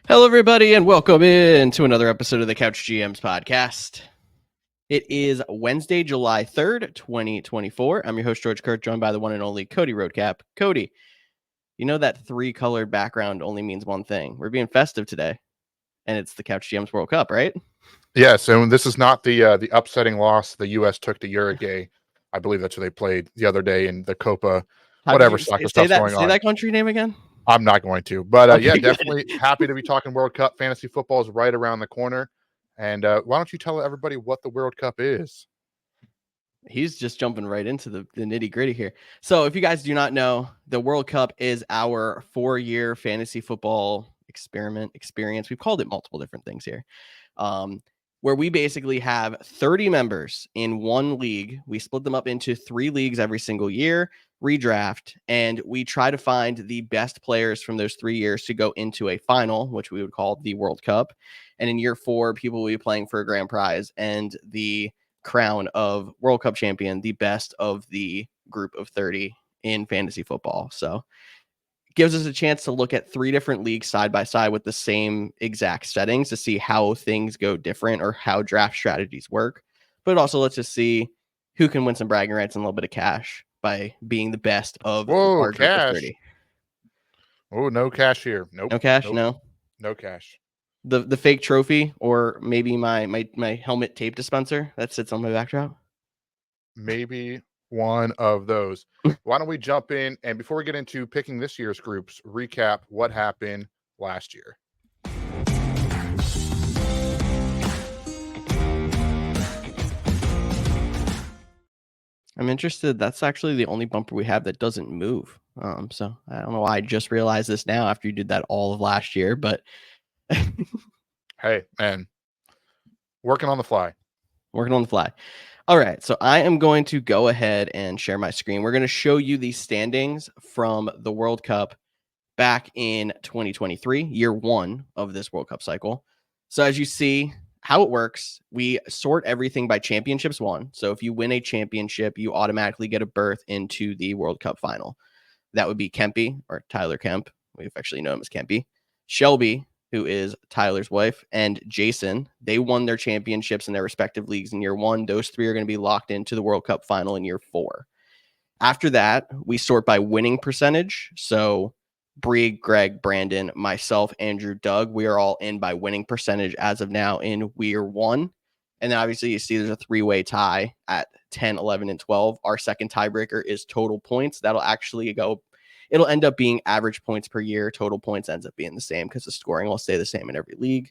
Hello, everybody, and welcome in to another episode of the Couch GMs podcast. It is Wednesday, July 3rd, 2024. I'm your host, George Kerth, joined by the one and only Cody Roadcap. Cody, you know that three-colored background only means one thing. We're being festive today, and it's the Couch GMs World Cup, right? Yes, and this is not the upsetting loss the U.S. took to Uruguay. I believe that's who they played the other day in the Copa, How did whatever you soccer say stuff's that? going Say on. that country name again? I'm not going to, but Okay, yeah, good. definitely happy to be talking World Cup. Fantasy football is right around the corner, and why don't you tell everybody what the World Cup is? He's just jumping right into the nitty-gritty here. So if you guys do not know, the World Cup is our 4-year fantasy football experience. We've called it multiple different things here. Where we basically have 30 members in one league. We split them up into 3 leagues every single year, redraft, and we try to find the best players from those 3 years to go into a final, which we would call the World Cup. And in year 4, people will be playing for a grand prize and the crown of World Cup champion, the best of the group of 30 in fantasy football. So gives us a chance to look at 3 different leagues side by side with the same exact settings to see how things go different or how draft strategies work. But it also lets us see who can win some bragging rights and a little bit of cash by being the best of Whoa, our group of cash! 30. Oh, no cash here. Nope, No cash, nope, no. no cash. The fake trophy, or maybe my helmet tape dispenser that sits on my backdrop. Maybe one of those. Why don't we jump in, and before we get into picking this year's groups, recap what happened last year. I'm interested. That's actually the only bumper we have that doesn't move. So I don't know why I just realized this now after you did that all of last year, but Hey, man, working on the fly. working on the fly. All right, so I am going to go ahead and share my screen. We're going to show you the standings from the World Cup back in 2023, year 1 of this World Cup cycle. So as you see how it works, we sort everything by championships won. So if you win a championship, you automatically get a berth into the World Cup final. That would be Kempy, or Tyler Kemp. We affectionately know him as Kempy. Shelby, who is Tyler's wife, and Jason. They won their championships in their respective leagues in year 1. Those 3 are going to be locked into the World Cup final in year 4. After that, we sort by winning percentage. So Bree, Greg, Brandon, myself, Andrew, Doug, we are all in by winning percentage as of now in year 1. And then obviously you see there's a 3-way tie at 10, 11, and 12. Our second tiebreaker is total points. That'll actually it'll end up being average points per year. Total points ends up being the same because the scoring will stay the same in every league.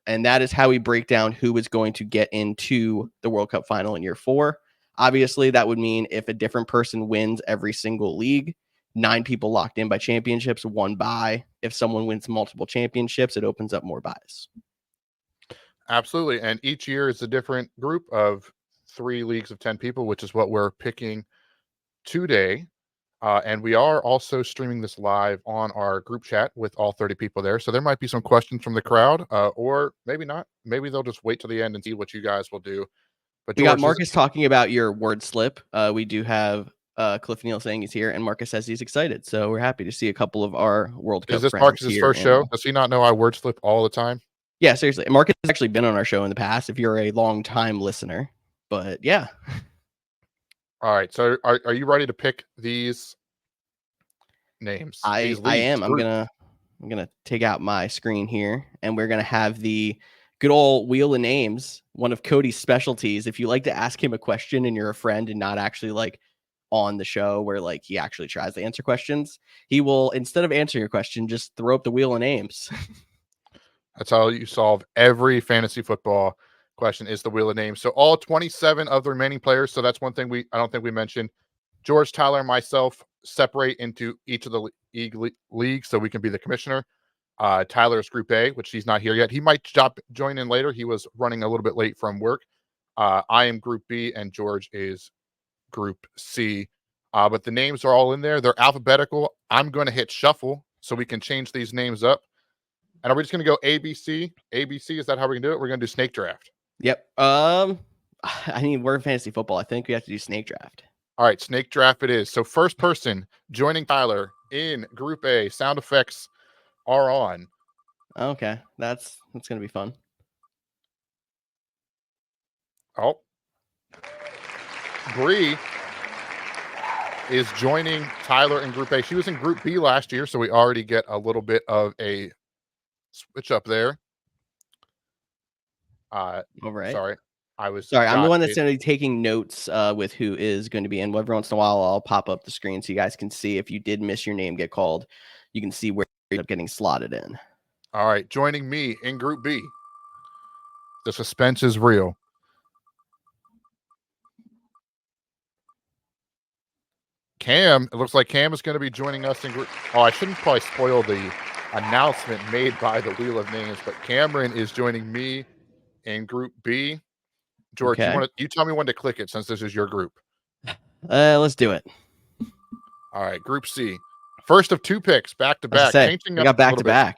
And that is how we break down who is going to get into the World Cup final in year 4. Obviously, that would mean if a different person wins every single league, 9 people locked in by championships, 1 bye. If someone wins multiple championships, it opens up more buys. Absolutely. And each year is a different group of 3 leagues of 10 people, which is what we're picking today. And we are also streaming this live on our group chat with all 30 people there. So there might be some questions from the crowd, or maybe not. Maybe they'll just wait till the end and see what you guys will do. But We got George, Marcus talking about your word slip. We do have Cliff Neal saying he's here, and Marcus says he's excited. So we're happy to see a couple of our World Cup is this friends Marcus's here. first show? Does he not know I word slip all the time? Yeah, seriously. Marcus has actually been on our show in the past if you're a long time listener. But yeah. All right. So are you ready to pick these names? I These leagues, am. I'm gonna take out my screen here, and we're gonna have the good old wheel of names, one of Cody's specialties. If you like to ask him a question and you're a friend and not actually like on the show where like he actually tries to answer questions, he will, instead of answering your question, just throw up the wheel of names. That's how you solve every fantasy football question, is the wheel of names. So all 27 of the remaining players. So that's one thing I don't think we mentioned. George, Tyler, and myself separate into each of the leagues so we can be the commissioner. Tyler is Group A, which he's not here yet. He might join in later. He was running a little bit late from work. I am Group B, and George is Group C. But the names are all in there. They're alphabetical. I'm going to hit shuffle so we can change these names up. And are we just going to go ABC? ABC, is that how we're going to do it? We're going to do snake draft. Yep. I mean, we're in fantasy football. I think we have to do snake draft. All right, snake draft it is. So first person joining Tyler in Group A, sound effects are on. Okay, that's gonna be fun. Oh, Bree is joining Tyler in Group A. She was in Group B last year, so we already get a little bit of a switch up there. All right. Sorry, I was Sorry, I'm the got one that's it. gonna be taking notes with who is going to be in. Every once in a while, I'll pop up the screen so you guys can see if you did miss your name get called. You can see where you end up getting slotted in. All right, joining me in Group B. The suspense is real. Cam, it looks like Cam is going to be joining us in Group. Oh, I shouldn't probably spoil the announcement made by the Wheel of Names, but Cameron is joining me in Group B. George, Okay, you tell me when to click it since this is your group. let's do it. All right, Group C. First of 2 picks, back to As I back, say, changing we up got a back little to bit. back.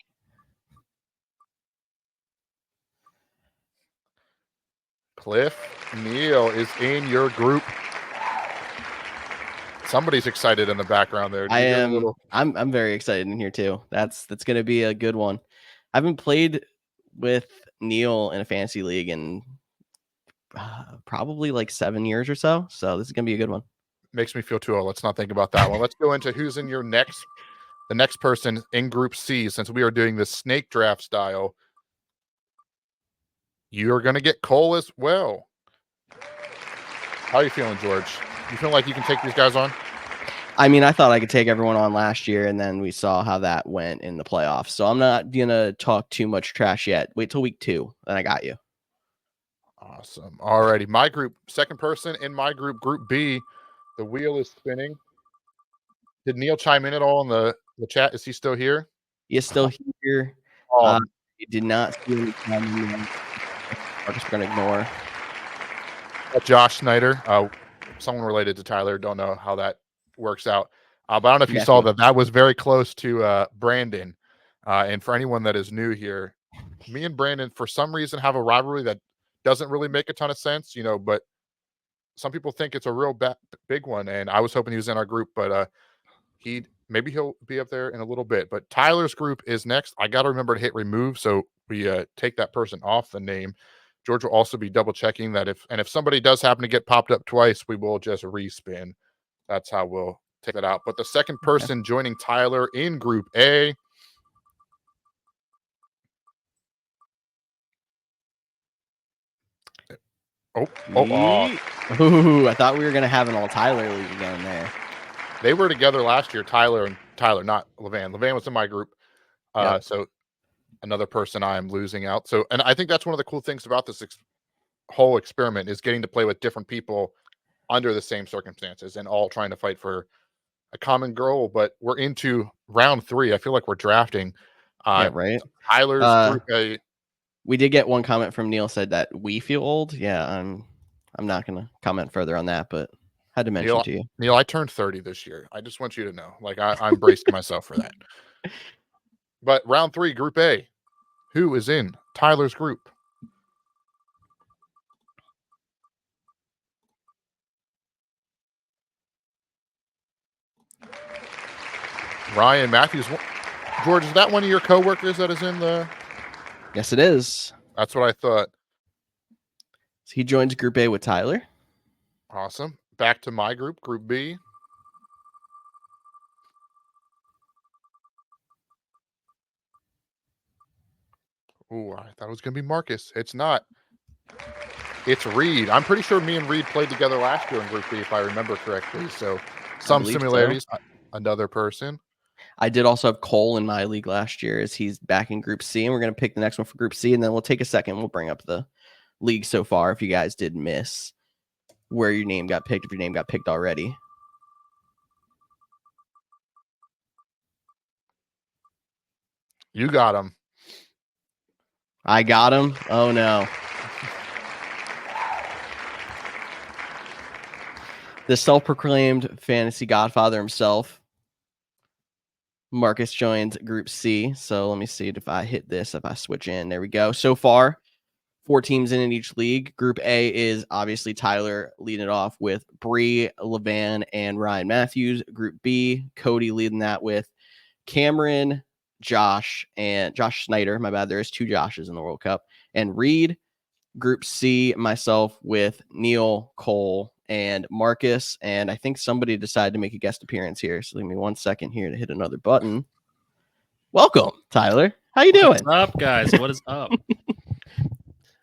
Cliff Neal is in your group. Somebody's excited in the background there. Do I you hear a am. little? I'm very excited in here too. That's gonna be a good one. I haven't played with Neil in a fantasy league in probably like 7 years or so. So this is gonna be a good one. Makes me feel too old. Let's not think about that one. Let's go into who's in your the next person in Group C, since we are doing the snake draft style. You're going to get Cole as well. How are you feeling, George? You feel like you can take these guys on? I mean, I thought I could take everyone on last year, and then we saw how that went in the playoffs. So I'm not gonna talk too much trash yet. Wait till week 2, then I got you. Awesome. Alrighty. My group, second person in my group, Group B. The wheel is spinning. Did Neil chime in at all in the chat? Is he still here? You still here? Um, You did not see any time. We're just gonna ignore. Josh Snyder, someone related to Tyler. Don't know how that works out. But I don't know if you Got saw you. that was very close to Brandon. And for anyone that is new here, me and Brandon, for some reason, have a rivalry that doesn't really make a ton of sense, but some people think it's a real big one. And I was hoping he was in our group, but maybe he'll be up there in a little bit. But Tyler's group is next. I got to remember to hit remove so we take that person off the name. George will also be double checking that if somebody does happen to get popped up twice, we will just respin. That's how we'll take that out. But the second person joining Tyler in Group A. Oh, Ooh, I thought we were gonna have an all Tyler league again there. They were together last year, Tyler, not Levan. Levan was in my group. Yep. So another person I am losing out. So, and I think that's one of the cool things about this whole experiment is getting to play with different people under the same circumstances and all trying to fight for a common goal. But we're into round 3. I feel like we're drafting. Yeah, right. Tyler's Group A. We did get one comment from Neil said that we feel old. Yeah, I'm not gonna comment further on that, but had to mention to you. Neil, I turned 30 this year. I just want you to know. Like I'm bracing myself for that. But round 3, Group A. Who is in Tyler's group? Ryan Matthews. George, is that one of your coworkers that is in the? Yes, it is. That's what I thought. So he joins Group A with Tyler. Awesome. Back to my group, Group B. Ooh, I thought it was going to be Marcus. It's not. It's Reed. I'm pretty sure me and Reed played together last year in Group B, if I remember correctly. So some similarities. So. Another person. I did also have Cole in my league last year as he's back in Group C, and we're going to pick the next one for Group C, and then we'll take a second. We'll bring up the league so far if you guys did miss where your name got picked, if your name got picked already. You got him. I got him. Oh, no. The self-proclaimed fantasy godfather himself, Marcus, joins Group C. So let me see if I hit this, if I switch in. There we go. So far, 4 teams in each league. Group A is obviously Tyler leading it off with Bree, Levan, and Ryan Matthews. Group B, Cody leading that with Cameron, Josh Snyder. My bad. There is 2 Joshes in the World Cup. And Reed. Group C, myself with Neil, Cole, and Marcus. And I think somebody decided to make a guest appearance here. So give me 1 second here to hit another button. Welcome, Tyler. How you doing? What's up, guys? What is up?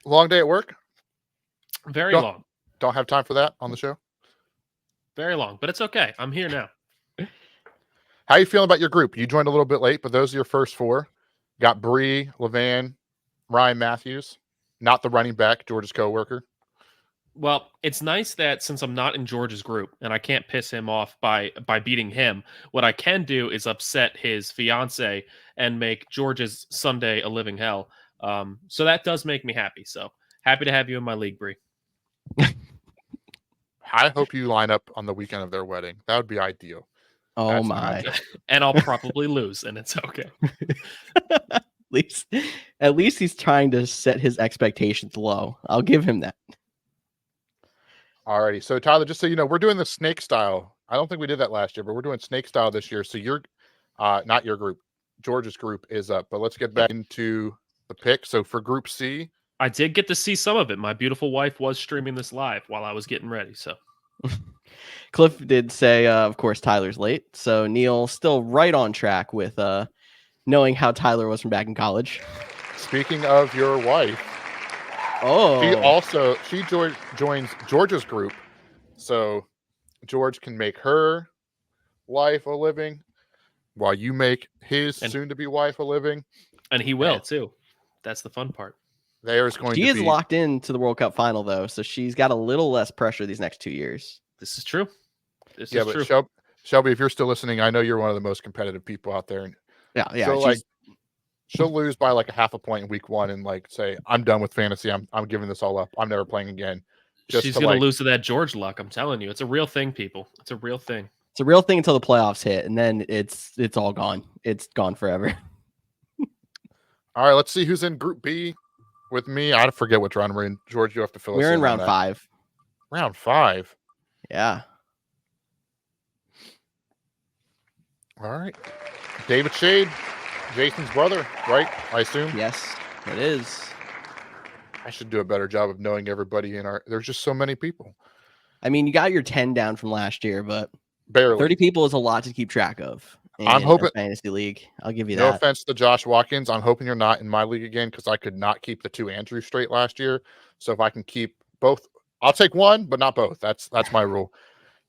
Long day at work? Very long. Don't have time for that on the show? Very long, but it's okay. I'm here now. How you feeling about your group? You joined a little bit late, but those are your first 4. Got Bree, Levan, Ryan Matthews. Not the running back, George's coworker. Well, it's nice that since I'm not in George's group and I can't piss him off by beating him, what I can do is upset his fiance and make George's Sunday a living hell. So that does make me happy. So happy to have you in my league, Bree. I hope you line up on the weekend of their wedding. That would be ideal. Oh That's my! And I'll probably lose, and it's okay. At least he's trying to set his expectations low. I'll give him that. Alrighty. So Tyler, just so you know, we're doing the snake style. I don't think we did that last year, but we're doing snake style this year. So you're not your group. George's group is up. But let's get back into the pick. So for Group C, I did get to see some of it. My beautiful wife was streaming this live while I was getting ready. So Cliff did say, of course, Tyler's late. So Neil still right on track with knowing how Tyler was from back in college. Speaking of your wife, she joins George's group, so George can make her wife a living while you make his soon-to-be wife a living, and he will too. That's the fun part. She is locked into the World Cup final though, so she's got a little less pressure these next 2 years. This is true. Shelby, if you're still listening, I know you're one of the most competitive people out there. Yeah. So she'll lose by like a half a point in week 1 and like say, I'm done with fantasy. I'm giving this all up. I'm never playing again. She's going to lose to that George luck. I'm telling you, it's a real thing, people. It's a real thing. It's a real thing until the playoffs hit, and then it's all gone. It's gone forever. All right, let's see who's in Group B with me. I forget which round we're in. George, you have to fill us in. We're in round 5. Round 5. Yeah. All right. David Shade, Jason's brother, right? I assume? Yes, it is. I should do a better job of knowing everybody in our... There's just so many people. I mean, you got your 10 down from last year, but barely. 30 people is a lot to keep track of. I'm hoping... Fantasy League. I'll give you that. No offense to Josh Watkins. I'm hoping you're not in my league again because I could not keep the 2 Andrews straight last year. So if I can keep both... I'll take one, but not both. That's my rule.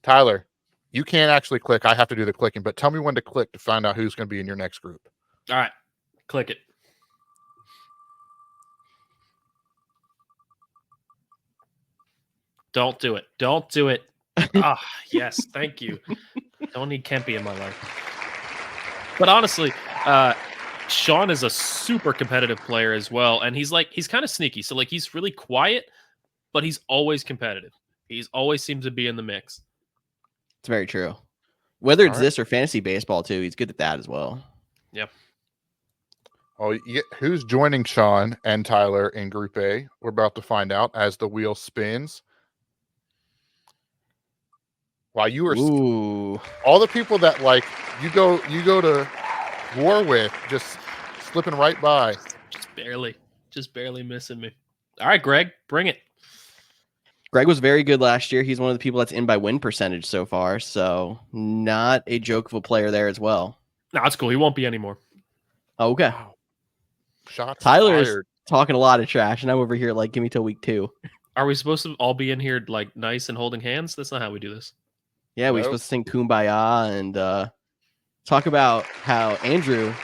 Tyler, you can't actually click. I have to do the clicking, but tell me when to click to find out who's going to be in your next group. All right. Click it. Don't do it. Don't do it. Yes. Thank you. Don't need Kempy in my life. But honestly, Sean is a super competitive player as well. And he's kind of sneaky. So he's really quiet, but he's always competitive. He's always seems to be in the mix. It's very true. Whether it's this or fantasy baseball too, he's good at that as well. Yep. Oh, who's joining Sean and Tyler in Group A? We're about to find out as the wheel spins. Wow, you were all the people that you go to war with just slipping right by. Just barely missing me. All right, Greg, bring it. Greg was very good last year. He's one of the people that's in by win percentage so far, so not a joke of a player there as well. No, that's cool. He won't be anymore. Okay. Wow. Shots Tyler's fired. Talking a lot of trash, and I'm over here give me till week 2. Are we supposed to all be in here nice and holding hands? That's not how we do this. Yeah, we're supposed to sing Kumbaya and talk about how Andrew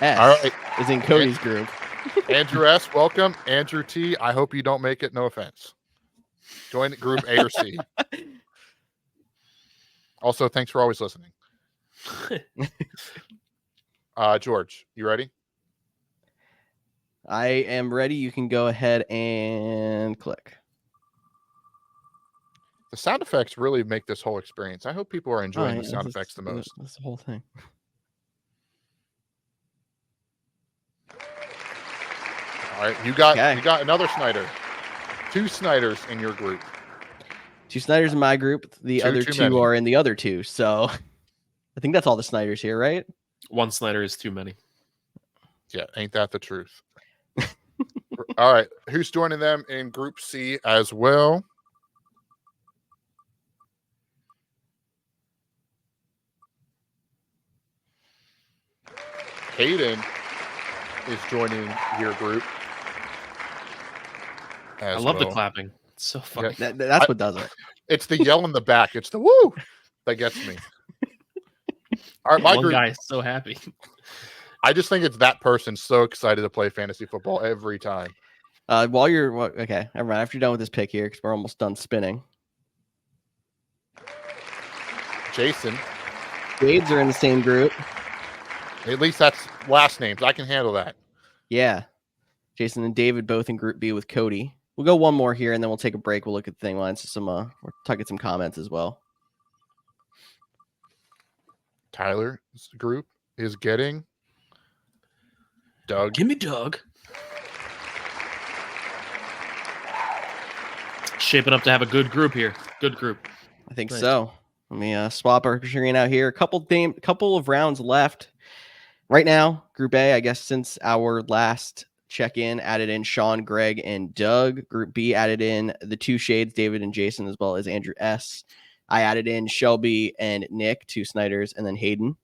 S is in Cody's group. Andrew S, welcome. Andrew T, I hope you don't make it. No offense. Join Group A or C. Also, thanks for always listening. George, you ready? I am ready. You can go ahead and click. The sound effects really make this whole experience. I hope people are enjoying the sound effects the most. That's the whole thing. All right, you got another Snyder. 2 Snyders in your group. 2 Snyders in my group. The other 2 are in the other 2. So I think that's all the Snyders here, right? 1 Snyder is too many. Yeah, ain't that the truth? All right, who's joining them in Group C as well? Hayden is joining your group. I love the clapping. It's so funny. Yeah. That's what does it. It's the yell in the back. It's the woo that gets me. All right, my One group. guy is so happy. I just think it's that person so excited to play fantasy football every time. While you're okay, never mind. After you're done with this pick here, because we're almost done spinning. Jason. Shades are in the same group. At least that's last names. I can handle that. Yeah. Jason and David both in Group B with Cody. We'll go one more here, and then we'll take a break. We'll look at the thing lines. Some we'll get some comments as well. Tyler's group is getting Doug. Give me Doug. Shaping up to have a good group here. Good group. I think so. Let me swap our screen out here. A couple of rounds left. Right now, Group A, I guess since our last check-in, added in Sean, Greg, and Doug. Group B added in the two Shades, David and Jason, as well as Andrew S. I added in Shelby and Nick, two Snyders, and then Hayden.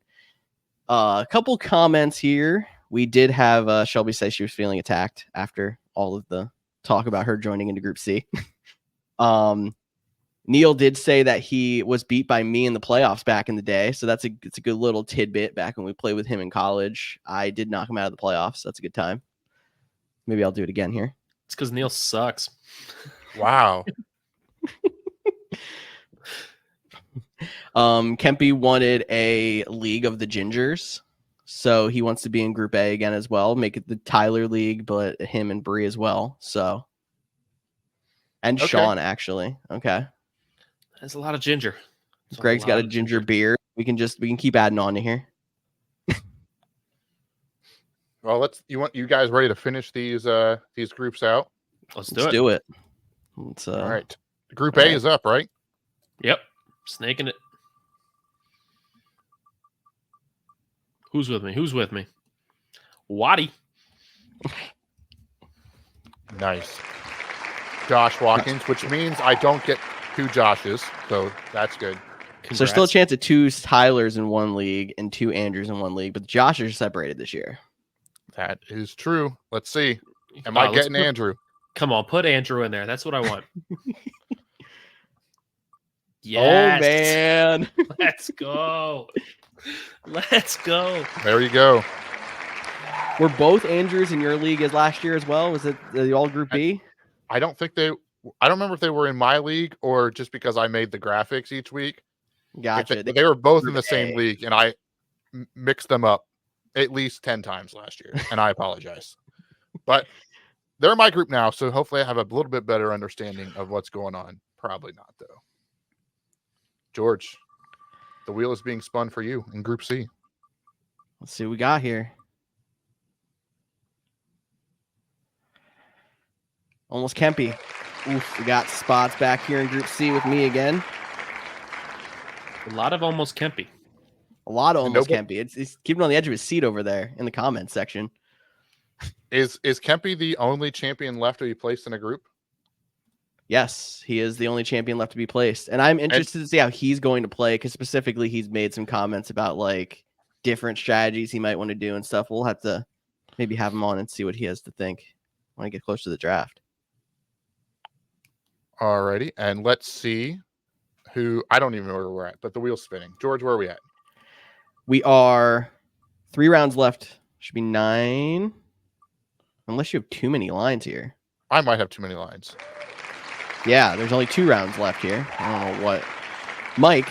A couple comments here. We did have Shelby say she was feeling attacked after all of the talk about her joining into Group C. Neil did say that he was beat by me in the playoffs back in the day, so it's a good little tidbit back when we played with him in college. I did knock him out of the playoffs. That's a good time. Maybe I'll do it again here. It's because Neil sucks. Wow. Kempy wanted a League of the Gingers, so he wants to be in Group A again as well. Make it the Tyler League, but him and Bree as well. So, and Okay. Sean actually. Okay. There's a lot of ginger. Greg's got a ginger beer. We can keep adding on to here. Well, you guys ready to finish these groups out? Let's do it. All right. Group A is up, right? Yep. Snaking it. Who's with me? Waddy. Nice. Josh Watkins, which means I don't get two Joshes, so that's good. So there's still a chance of two Tylers in one league and two Andrews in one league, but the Joshes are separated this year. That is true. Let's see. Am I getting Andrew? Come on, put Andrew in there. That's what I want. Yes. Oh, man. Let's go. Let's go. There you go. Were both Andrews in your league as last year as well? Was it the all Group B? I don't remember if they were in my league or just because I made the graphics each week. Gotcha. They were both in the same league, and I mixed them up at least 10 times last year, and I apologize. But they're in my group now, so hopefully I have a little bit better understanding of what's going on. Probably not, though. George, the wheel is being spun for you in Group C. Let's see what we got here. Almost Kempy. Oof, we got spots back here in Group C with me again. A lot of almost Kempy. A lot of almost Kempy. It's keeping on the edge of his seat over there in the comments section. Is Kempy the only champion left to be placed in a group? Yes, he is the only champion left to be placed. And I'm interested to see how he's going to play, because specifically he's made some comments about like different strategies he might want to do and stuff. We'll have to maybe have him on and see what he has to think when I get close to the draft. Alrighty, and let's see who, I don't even know where we're at, but the wheel's spinning. George, where are we at? We are 3 rounds left. Should be 9. Unless you have too many lines here. I might have too many lines. Yeah, there's only 2 rounds left here. I don't know what. Mike,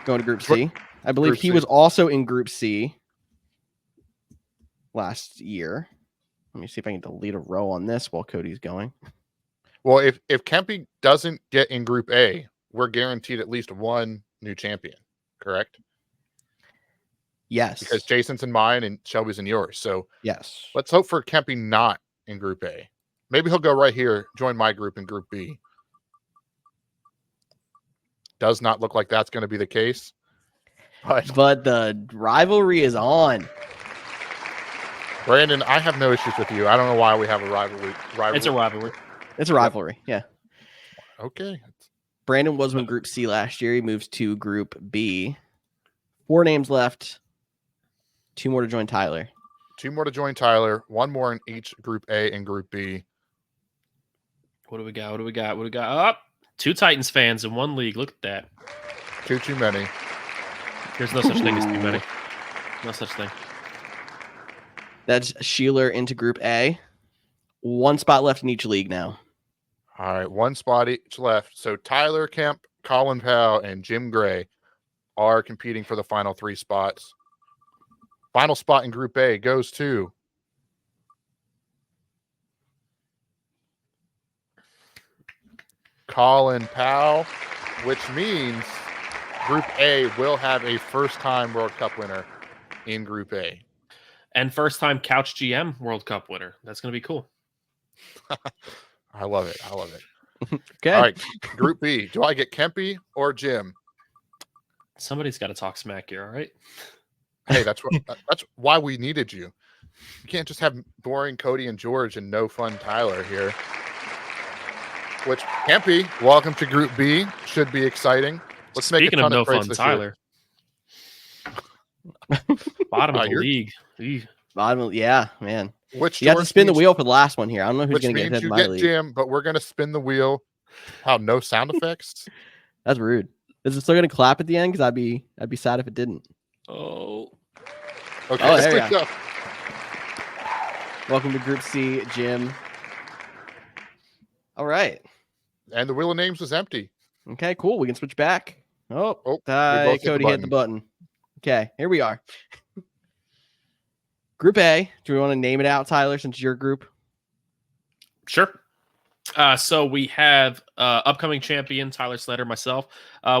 going to Group C. I believe he was also in Group C last year. Let me see if I can delete a row on this while Cody's going. Well, if Kempy doesn't get in Group A, we're guaranteed at least one new champion, correct? Yes. Because Jason's in mine and Shelby's in yours. So yes, let's hope for Kempy not in Group A. Maybe he'll go right here, join my group in Group B. Does not look like that's going to be the case. But the rivalry is on. Brandon, I have no issues with you. I don't know why we have a rivalry. It's a rivalry. It's a rivalry. Yeah. Okay. Brandon was in Group C last year. He moves to Group B. 4 names left. 2 more to join Tyler. 2 more to join Tyler. 1 more in each Group A and Group B. What do we got? What do we got? What do we got? Up. 2 Titans fans in 1 league. Look at that. Too many. There's no such thing as too many. No such thing. That's Sheeler into Group A. 1 spot left in each league now. All right, 1 spot each left. So Tyler Kemp, Colin Powell, and Jim Gray are competing for the final 3 spots. Final spot in Group A goes to Colin Powell, which means Group A will have a first-time World Cup winner in Group A. And first-time Couch GM World Cup winner. That's going to be cool. I love it. Okay. All right, Group B. Do I get Kempy or Jim? Somebody's got to talk smack here, all right? Hey, that's why we needed you. You can't just have boring Cody and George and no fun Tyler here. Which Kempy, welcome to Group B. Should be exciting. Let's Speaking make a ton of no of trades fun this Tyler. Bottom of the you're- league. Eeh. Bottom, yeah, man. Which You have to George spin the means- wheel for the last one here. I don't know who's Which going to get means ahead in you my get league. Jim, but we're going to spin the wheel. How, no sound effects? That's rude. Is it still going to clap at the end? Because I'd be sad if it didn't. Oh. Okay, Oh, there let's you go. Welcome to Group C, Jim. All right. And the wheel of names was empty. Okay, cool. We can switch back. Oh, we both hit the Cody hit the button. Okay, here we are. Group A. Do we want to name it out, Tyler, since it's your group? Sure. So we have upcoming champion Tyler Snyder, myself.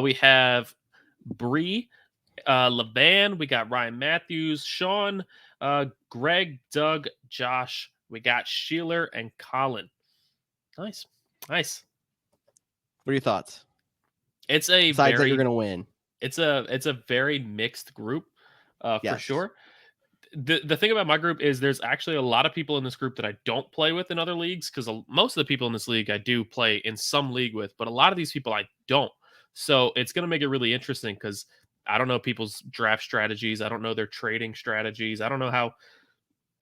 We have Bree, Levan. We got Ryan Matthews, Sean, Greg, Doug, Josh. We got Sheeler and Colin. Nice. What are your thoughts? It's a Besides that very you're going to win. it's a very mixed group, for Yes. sure. The thing about my group is there's actually a lot of people in this group that I don't play with in other leagues, because most of the people in this league I do play in some league with, but a lot of these people I don't. So it's going to make it really interesting, because I don't know people's draft strategies. I don't know their trading strategies. I don't know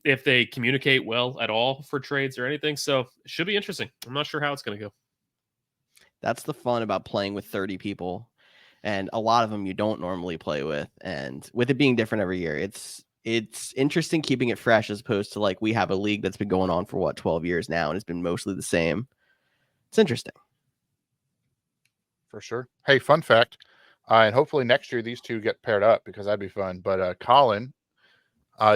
if they communicate well at all for trades or anything. So it should be interesting. I'm not sure how it's going to go. That's the fun about playing with 30 people. And a lot of them you don't normally play with. And with it being different every year, it's interesting keeping it fresh, as opposed to like we have a league that's been going on for 12 years now and it's been mostly the same. It's interesting. For sure. Hey, fun fact. And hopefully next year these two get paired up, because that'd be fun. But Colin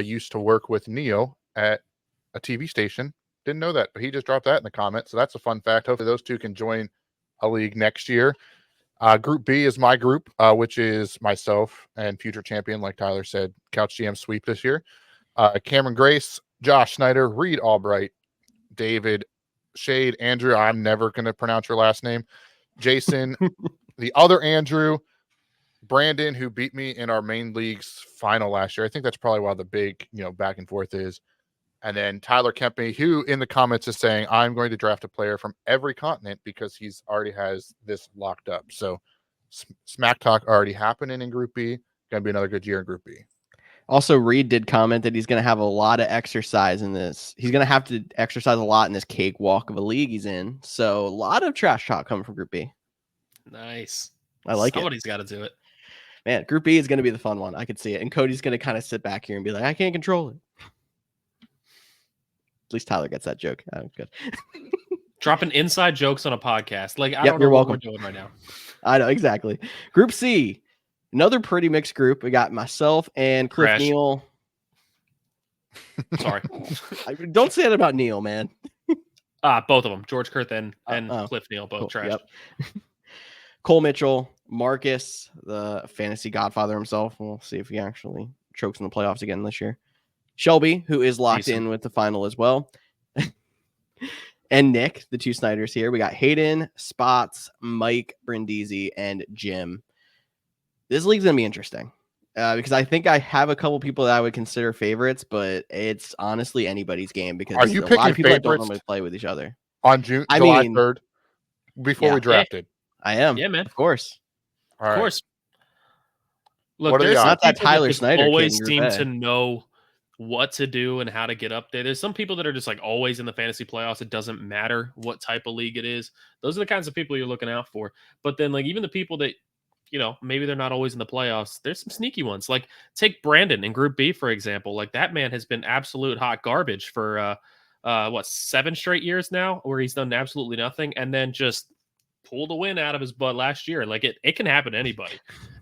used to work with Neil at a TV station. Didn't know that, but he just dropped that in the comments. So that's a fun fact. Hopefully those two can join a league next year. Group B is my group, which is myself and future champion, like Tyler said, Couch GM sweep this year. Cameron Grace, Josh Snyder, Reed Albright, David Shade, Andrew. I'm never going to pronounce your last name. Jason, the other Andrew, Brandon, who beat me in our main league's final last year. I think that's probably why the big, back and forth is. And then Tyler Kempney, who in the comments is saying, I'm going to draft a player from every continent because he's already has this locked up. So smack talk already happening in Group B. Going to be another good year in Group B. Also, Reed did comment that he's going to have a lot of exercise in this. He's going to have to exercise a lot in this cakewalk of a league he's in. So a lot of trash talk coming from Group B. Nice. I like it. Somebody's got to do it. Man, Group B is going to be the fun one. I could see it. And Cody's going to kind of sit back here and be like, I can't control it. At least Tyler gets that joke. Oh, good. Dropping inside jokes on a podcast. Like, I Yep, don't know you're what welcome. we're doing right now. I know, exactly. Group C, another pretty mixed group. We got myself and Cliff Crash. Neal. Sorry. Don't say that about Neil, man. Both of them. George Kerth and oh, Cliff Neal, both Cool. trash. Yep. Cole Mitchell, Marcus, the fantasy godfather himself. We'll see if he actually chokes in the playoffs again this year. Shelby, who is locked Decent. in with the final as well. And Nick, the two Snyders here. We got Hayden, Spots, Mike, Brindisi, and Jim. This league's going to be interesting. because I think I have a couple people that I would consider favorites, but it's honestly anybody's game because Are you a lot picking of people that don't favorites normally play with each other. on July mean, 3rd before yeah. we drafted? I am. Yeah, man. Of course. All Of right. course. Look, What are the there's some odds? Not that people that Tyler just Snyder kid always in Group seem A. to know what to do and how to get up there. There's some people that are just like always in the fantasy playoffs. It doesn't matter what type of league it is. Those are the kinds of people you're looking out for. But then, like, even the people that, you know, maybe they're not always in the playoffs, there's some sneaky ones. Like, take Brandon in Group B, for example. Like, that man has been absolute hot garbage for, 7 straight years now, where he's done absolutely nothing and then just pulled a win out of his butt last year. Like, it can happen to anybody.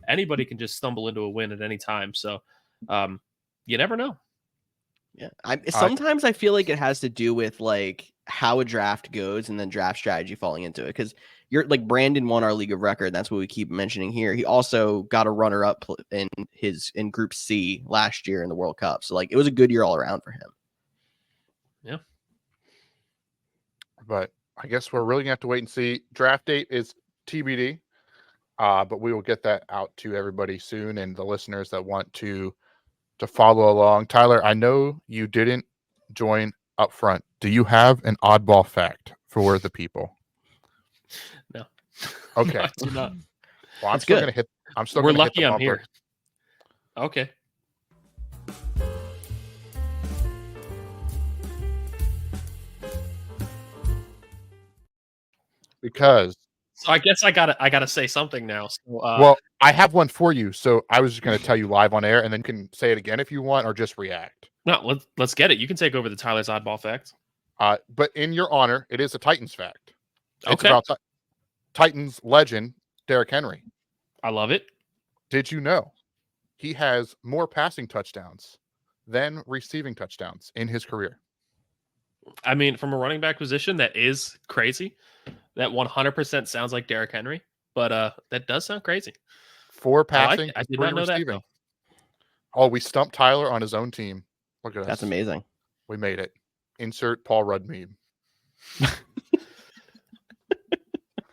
Anybody can just stumble into a win at any time. So, you never know. Yeah. Sometimes I feel like it has to do with like how a draft goes and then draft strategy falling into it. Because you're like Brandon won our league of record. That's what we keep mentioning here. He also got a runner up in Group C last year in the World Cup. So like it was a good year all around for him. Yeah. But I guess we're really gonna have to wait and see. Draft date is TBD. But we will get that out to everybody soon and the listeners that want to follow along. Tyler, I know you didn't join up front. Do you have an oddball fact for the people? No. Okay. No, I do not. Well, That's good. We're lucky I'm here. Okay. Because So I guess I gotta say something now. So, well, I have one for you. So I was just going to tell you live on air, and then you can say it again if you want, or just react. no, let's get it. You can take over the Tyler's oddball facts. But in your honor, it is a Titans fact. It's Okay. about Titans legend Derrick Henry. I love it. Did you know he has more passing touchdowns than receiving touchdowns in his career? I mean, from a running back position, that is crazy. That 100% sounds like Derrick Henry, but that does sound crazy. 4 I like passing, it. I did 3 not know that, receiving. though. Oh, we stumped Tyler on his own team. Look at us. That's amazing. We made it. Insert Paul Rudd meme.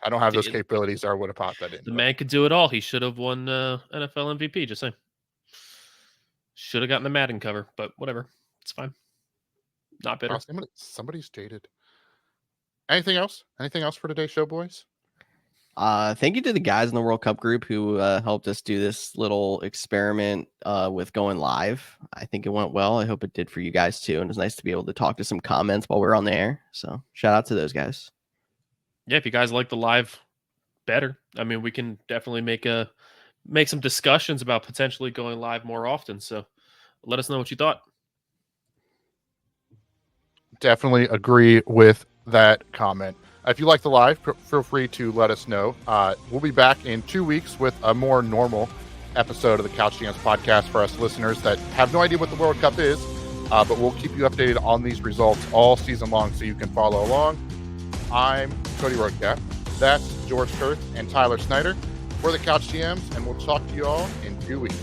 I don't have those capabilities, or I would have popped that in. The man could do it all. He should have won NFL MVP. Just saying. Should have gotten the Madden cover, but whatever. It's fine. Not bitter. Somebody's jaded. Anything else? Anything else for today's show, boys? Thank you to the guys in the World Cup group who helped us do this little experiment with going live. I think it went well. I hope it did for you guys too. And it's nice to be able to talk to some comments while we're on the air. So shout out to those guys. Yeah, if you guys like the live better, I mean, we can definitely make some discussions about potentially going live more often. So let us know what you thought. Definitely agree with that comment. If you like the live, feel free to let us know. We'll be back in 2 weeks with a more normal episode of the Couch GMs podcast for us listeners that have no idea what the World Cup is, but we'll keep you updated on these results all season long so you can follow along. I'm Cody Roadcap. That's George Kerth and Tyler Snyder. We're the Couch GMs, and we'll talk to you all in 2 weeks.